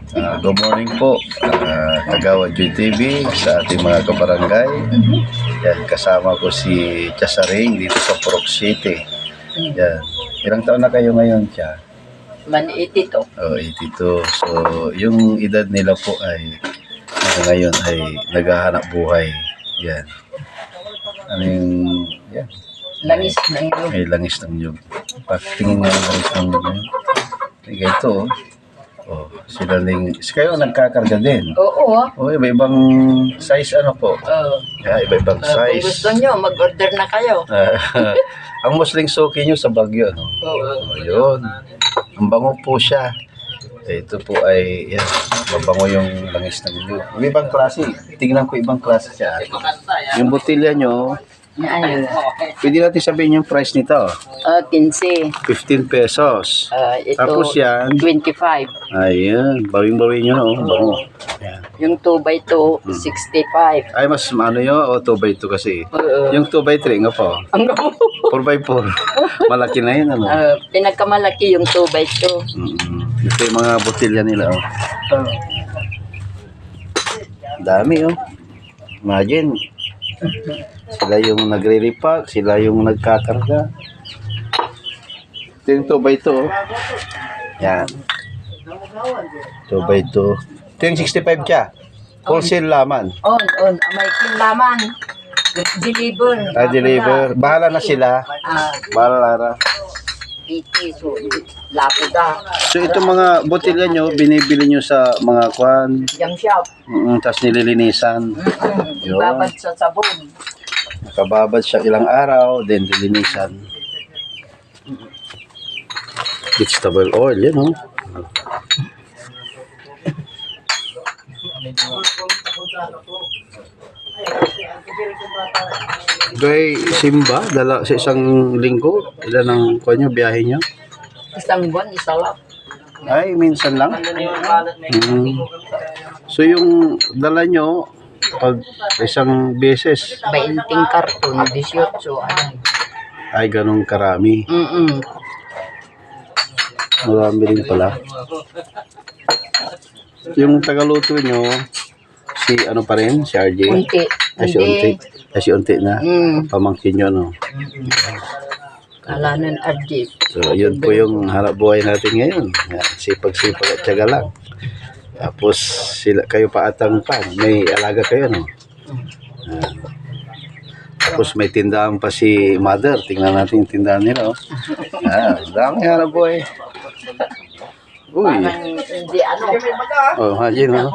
Good morning po, Tagawa Joy TV sa ating mga kabarangay. Yan, kasama ko si Chasaring dito sa Purok City. Yan. Ilang taon na kayo ngayon, Cha? Man 82. Oh, 82. So, yung edad nila po ay ngayon ay naghahanap buhay. Yan. Ano yung, yan. Langis ng ilog. May langis ng nyug. Patingin nga ng langis ng nyug. Ito, oh, sila kayo nagkakarga din. Oo. Oh, iba-ibang size ano po. Yeah, iba-ibang Kung size. gusto nyo, mag-order na kayo. Ang musling suki nyo sa Baguio, no? Oo. Oh, yun. Ang bango po siya. Ito po ay, yan, mabango yung langis ng nyug. Ibang klase. Tingnan ko ibang klase siya. Yung botilya nyo, Ano? pwede natin sabihin yung price nito. 15. 15 pesos. Ito, Tapos yan, 25. ayun, bawing-bawing nyo, no? Bango. Yan. Yung 2x2, 65. Ay, mas ano yun? O, 2x2 kasi. Oo. Yung 2x3 nga po. Ang 4x4. Malaki na yun, ano? pinagkamalaki yung 2x2. Ito yung mga botilya nila, oh. Dami, oh. Imagine. Sila yung nagre-repack, sila yung nagkakarga. Ito yung 2x2, oh. Yan. 2x2. Ito yung 65 siya. Wholesale laman. On. May kinlaman. Deliver. Deliver. Bahala na sila. Bahala na. PT. So, lapida. So itong mga botilya nyo, binibili nyo sa mga kwan, Yung shop. tapos nililinisan. Yun. Babad sa sabon. Nakababad siya ilang araw, then nilinisan. Vegetable oil, yan o. Doy simba, dala sa isang linggo, ilan ang kwan nyo, biyahe nyo? Isang buwan, isa lang. Ay, minsan lang. So yung dala nyo, pag isang beses, 20 karton, 18. Ano? ay ganun karami. Marami rin pala. Yung tagaluto nyo, si ano pa rin? Si RJ? Unti. Ay, si Unti. Ay, si Unti na. Pamangkin nyo, no? Kala nun, RJ. So, yun po yung harap buhay natin ngayon. Sipag-sipag at tiyaga lang. Tapos, kayo pa atang pan. May alaga kayo, no? Tapos, may tindahan pa si Mother. Tingnan natin yung tindahan nila, oh. Dami harap buhay. Uy. Parang hindi ano. Oh, hajin, no?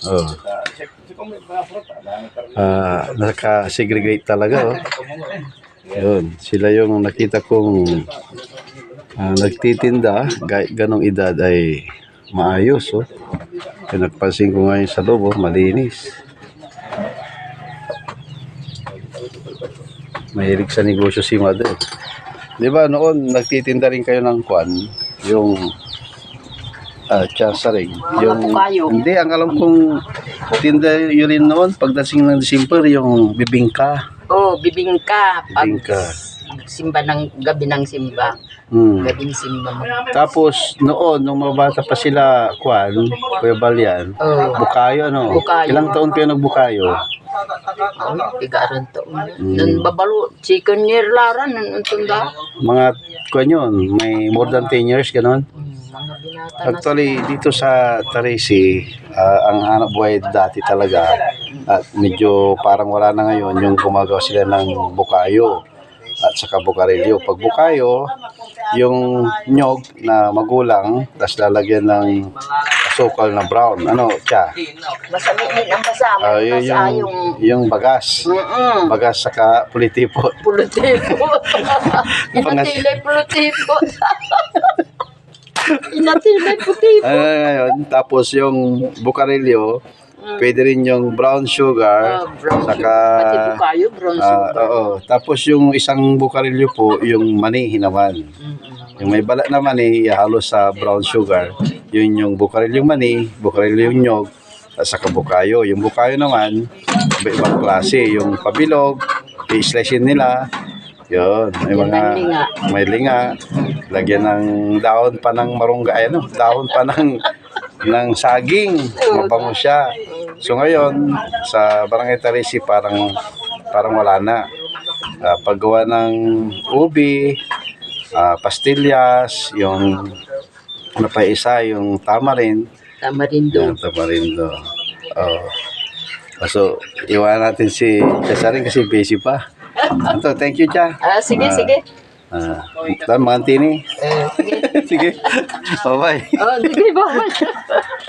Oh. Naka-segregate talaga, oh. Yun, sila yung nakita kong nagtitinda, ganong edad ay maayos, oh. Kaya nagpansin ko ngayon sa loob, oh, malinis. Mahilig sa negosyo si Mother. Di ba noon nagtitinda rin kayo ng kwan, yung Chasaring. Yung hindi, ang alam kong tinda yun rin noon pagdating ng December, yung bibingka. Oh, bibingka. Bibingka. Simba ng gabi ng simba. Gabing simba mo. Tapos noon, nung mabata pa sila, kwan, Kuya Balyan, bukayo, ano? Bukayo. Ilang taon kayo nagbukayo? Tigaran to. Nun babalo, chicken year laran, nun tunda. Mga, kwan yun, may more than 10 years, ganon? Mga binata na. Actually, dito sa Tarisi, ang hanap buhay dati talaga, at medyo parang wala na ngayon, yung gumagawa sila ng bukayo at saka bukarilyo. Pag bukayo, yung nyog na magulang, tapos lalagyan ng asukal na brown. Ano, Cha? Masamihin ang basama. Yung bagas. Bagas saka pulitipot. Pulutipot. Inatilay pulutipot. Inatilay pulutipot. Ngayon, tapos yung bukarilyo, pwede rin yung brown sugar, saka Pati bukayo, brown sugar. oo. Tapos yung isang bukarilyo po, yung mani hinaman. Yung may balat na mani, ihalo sa brown sugar. Yun yung bukarilyong mani, bukarilyong nyog, at saka bukayo. Yung bukayo naman, ibang klase. Yung pabilog, i-slice nila. Yun, may linga. Lagyan ng dahon pa ng marunggay, ano? Dahon pa ng ng saging. Mabango siya. So ngayon, sa Barangay Tarisi parang wala na. Paggawa ng ubi, pastillas, yung ano pa isa, yung tamarind. Tamarindo. Yung tamarindo. Oh. So, iwan natin si Cesarin kasi busy pa. Ito, thank you, Cha. Sige, sige. Mga tini. Sige. Sige. Bye-bye. Sige, bawal.